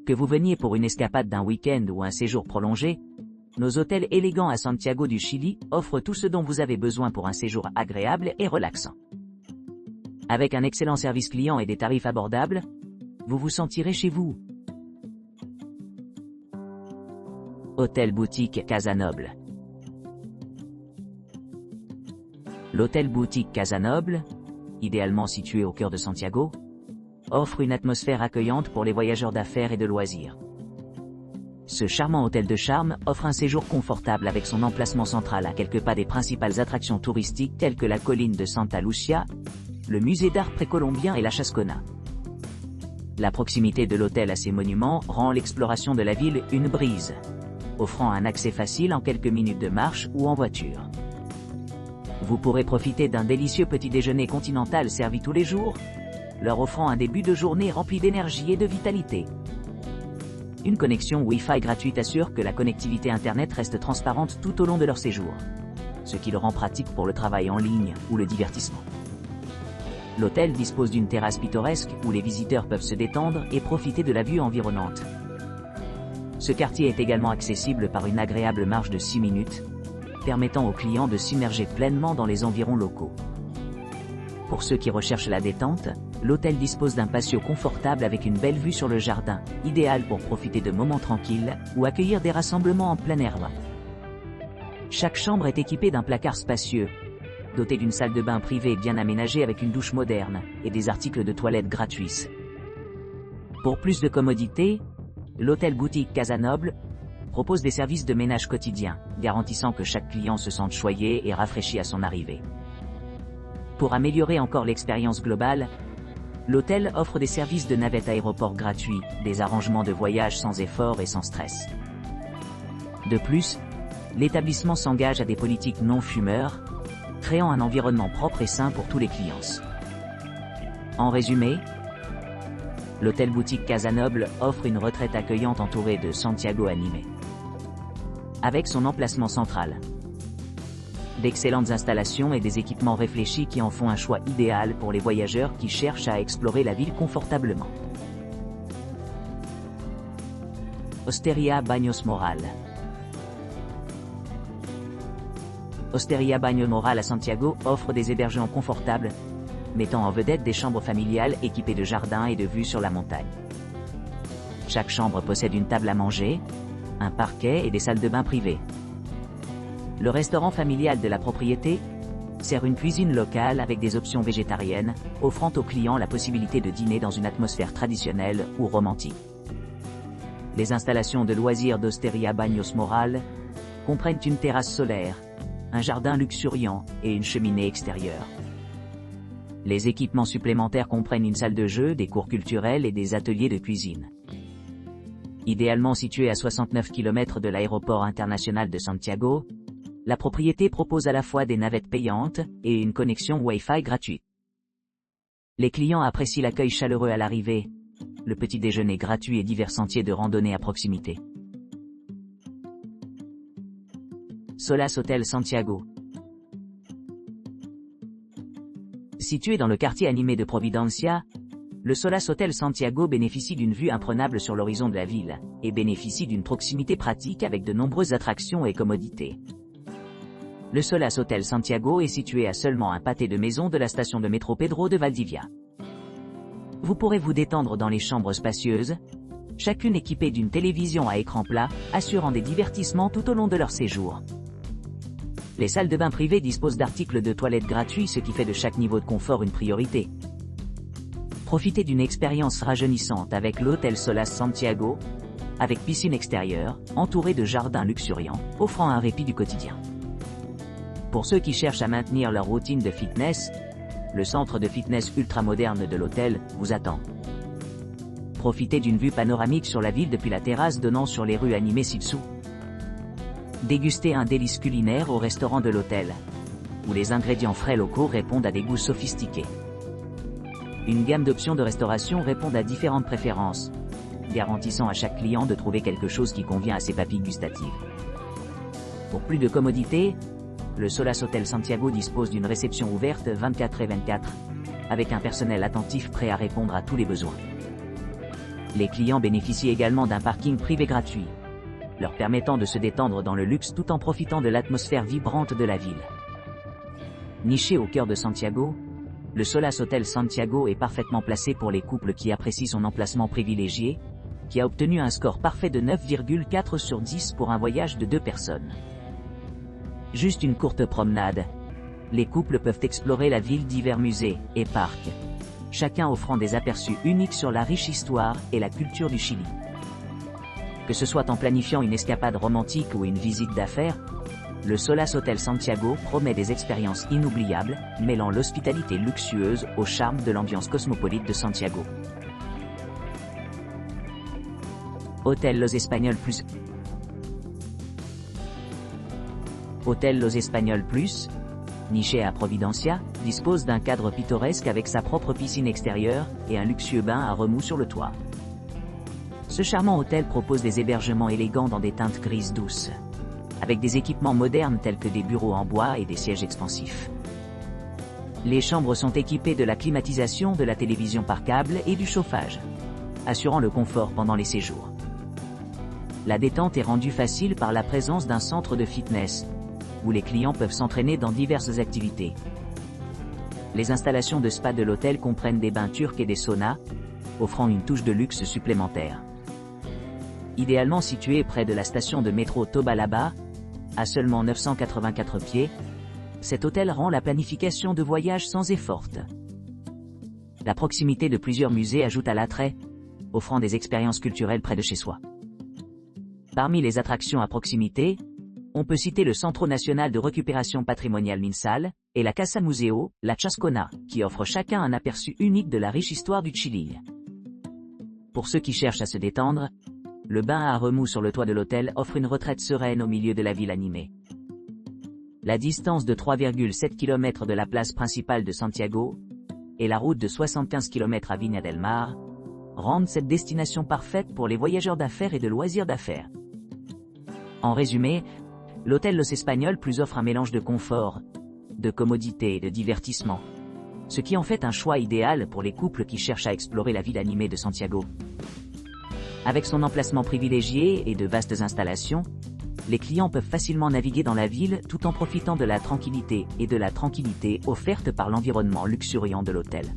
Que vous veniez pour une escapade d'un week-end ou un séjour prolongé, nos hôtels élégants à Santiago du Chili offrent tout ce dont vous avez besoin pour un séjour agréable et relaxant. Avec un excellent service client et des tarifs abordables, vous vous sentirez chez vous. Hôtel Boutique Casanoble. L'hôtel Boutique Casanoble, idéalement situé au cœur de Santiago, offre une atmosphère accueillante pour les voyageurs d'affaires et de loisirs. Ce charmant hôtel de charme offre un séjour confortable avec son emplacement central à quelques pas des principales attractions touristiques telles que la colline de Santa Lucia, le musée d'art précolombien et la Chascona. La proximité de l'hôtel à ces monuments rend l'exploration de la ville une brise, offrant un accès facile en quelques minutes de marche ou en voiture. Vous pourrez profiter d'un délicieux petit déjeuner continental servi tous les jours, leur offrant un début de journée rempli d'énergie et de vitalité. Une connexion Wi-Fi gratuite assure que la connectivité Internet reste transparente tout au long de leur séjour, ce qui le rend pratique pour le travail en ligne ou le divertissement. L'hôtel dispose d'une terrasse pittoresque où les visiteurs peuvent se détendre et profiter de la vue environnante. Ce quartier est également accessible par une agréable marche de 6 minutes, permettant aux clients de s'immerger pleinement dans les environs locaux. Pour ceux qui recherchent la détente, l'hôtel dispose d'un patio confortable avec une belle vue sur le jardin, idéal pour profiter de moments tranquilles ou accueillir des rassemblements en plein air. Chaque chambre est équipée d'un placard spacieux, doté d'une salle de bain privée bien aménagée avec une douche moderne et des articles de toilette gratuits. Pour plus de commodité, l'hôtel Boutique Casanoble propose des services de ménage quotidien, garantissant que chaque client se sente choyé et rafraîchi à son arrivée. Pour améliorer encore l'expérience globale, l'hôtel offre des services de navette aéroport gratuits, des arrangements de voyage sans effort et sans stress. De plus, l'établissement s'engage à des politiques non-fumeurs, créant un environnement propre et sain pour tous les clients. En résumé, l'hôtel Boutique Casanoble offre une retraite accueillante entourée de Santiago animé. Avec son emplacement central, d'excellentes installations et des équipements réfléchis qui en font un choix idéal pour les voyageurs qui cherchent à explorer la ville confortablement. Osteria Baños Moral. Osteria Baños Moral à Santiago offre des hébergements confortables, mettant en vedette des chambres familiales équipées de jardins et de vues sur la montagne. Chaque chambre possède une table à manger, un parquet et des salles de bain privées. Le restaurant familial de la propriété sert une cuisine locale avec des options végétariennes, offrant aux clients la possibilité de dîner dans une atmosphère traditionnelle ou romantique. Les installations de loisirs d'Osteria Baños Moral comprennent une terrasse solaire, un jardin luxuriant et une cheminée extérieure. Les équipements supplémentaires comprennent une salle de jeu, des cours culturels et des ateliers de cuisine. Idéalement située à 69 km de l'aéroport international de Santiago, la propriété propose à la fois des navettes payantes et une connexion Wi-Fi gratuite. Les clients apprécient l'accueil chaleureux à l'arrivée, le petit déjeuner gratuit et divers sentiers de randonnée à proximité. Solas Hotel Santiago. Situé dans le quartier animé de Providencia, le Solas Hotel Santiago bénéficie d'une vue imprenable sur l'horizon de la ville, et bénéficie d'une proximité pratique avec de nombreuses attractions et commodités. Le Solas Hotel Santiago est situé à seulement un pâté de maison de la station de métro Pedro de Valdivia. Vous pourrez vous détendre dans les chambres spacieuses, chacune équipée d'une télévision à écran plat, assurant des divertissements tout au long de leur séjour. Les salles de bain privées disposent d'articles de toilette gratuits, ce qui fait de chaque niveau de confort une priorité. Profitez d'une expérience rajeunissante avec l'hôtel Solas Santiago, avec piscine extérieure, entouré de jardins luxuriants, offrant un répit du quotidien. Pour ceux qui cherchent à maintenir leur routine de fitness, le centre de fitness ultramoderne de l'hôtel vous attend. Profitez d'une vue panoramique sur la ville depuis la terrasse donnant sur les rues animées ci-dessous. Dégustez un délice culinaire au restaurant de l'hôtel, où les ingrédients frais locaux répondent à des goûts sophistiqués. Une gamme d'options de restauration répond à différentes préférences, garantissant à chaque client de trouver quelque chose qui convient à ses papilles gustatives. Pour plus de commodité, le Solas Hotel Santiago dispose d'une réception ouverte 24/24, avec un personnel attentif prêt à répondre à tous les besoins. Les clients bénéficient également d'un parking privé gratuit, leur permettant de se détendre dans le luxe tout en profitant de l'atmosphère vibrante de la ville. Niché au cœur de Santiago, le Solas Hotel Santiago est parfaitement placé pour les couples qui apprécient son emplacement privilégié, qui a obtenu un score parfait de 9,4 sur 10 pour un voyage de 2 personnes. Juste une courte promenade. Les couples peuvent explorer la ville divers musées et parcs, chacun offrant des aperçus uniques sur la riche histoire et la culture du Chili. Que ce soit en planifiant une escapade romantique ou une visite d'affaires, le Solas Hotel Santiago promet des expériences inoubliables, mêlant l'hospitalité luxueuse au charme de l'ambiance cosmopolite de Santiago. Hôtel Los Espagnols Plus. Hôtel Los Espagnols Plus, niché à Providencia, dispose d'un cadre pittoresque avec sa propre piscine extérieure et un luxueux bain à remous sur le toit. Ce charmant hôtel propose des hébergements élégants dans des teintes grises douces, avec des équipements modernes tels que des bureaux en bois et des sièges expansifs. Les chambres sont équipées de la climatisation, de la télévision par câble et du chauffage, assurant le confort pendant les séjours. La détente est rendue facile par la présence d'un centre de fitness, où les clients peuvent s'entraîner dans diverses activités. Les installations de spa de l'hôtel comprennent des bains turcs et des saunas, offrant une touche de luxe supplémentaire. Idéalement situé près de la station de métro Tobalaba, à seulement 984 pieds, cet hôtel rend la planification de voyage sans effort. La proximité de plusieurs musées ajoute à l'attrait, offrant des expériences culturelles près de chez soi. Parmi les attractions à proximité, on peut citer le Centro Nacional de Récupération Patrimoniale Minsal et la Casa Museo, la Chascona, qui offrent chacun un aperçu unique de la riche histoire du Chili. Pour ceux qui cherchent à se détendre, le bain à remous sur le toit de l'hôtel offre une retraite sereine au milieu de la ville animée. La distance de 3,7 km de la place principale de Santiago et la route de 75 km à Viña del Mar rendent cette destination parfaite pour les voyageurs d'affaires et de loisirs d'affaires. En résumé, l'hôtel Los Espagnols Plus offre un mélange de confort, de commodité et de divertissement, ce qui en fait un choix idéal pour les couples qui cherchent à explorer la ville animée de Santiago. Avec son emplacement privilégié et de vastes installations, les clients peuvent facilement naviguer dans la ville tout en profitant de la tranquillité offerte par l'environnement luxuriant de l'hôtel.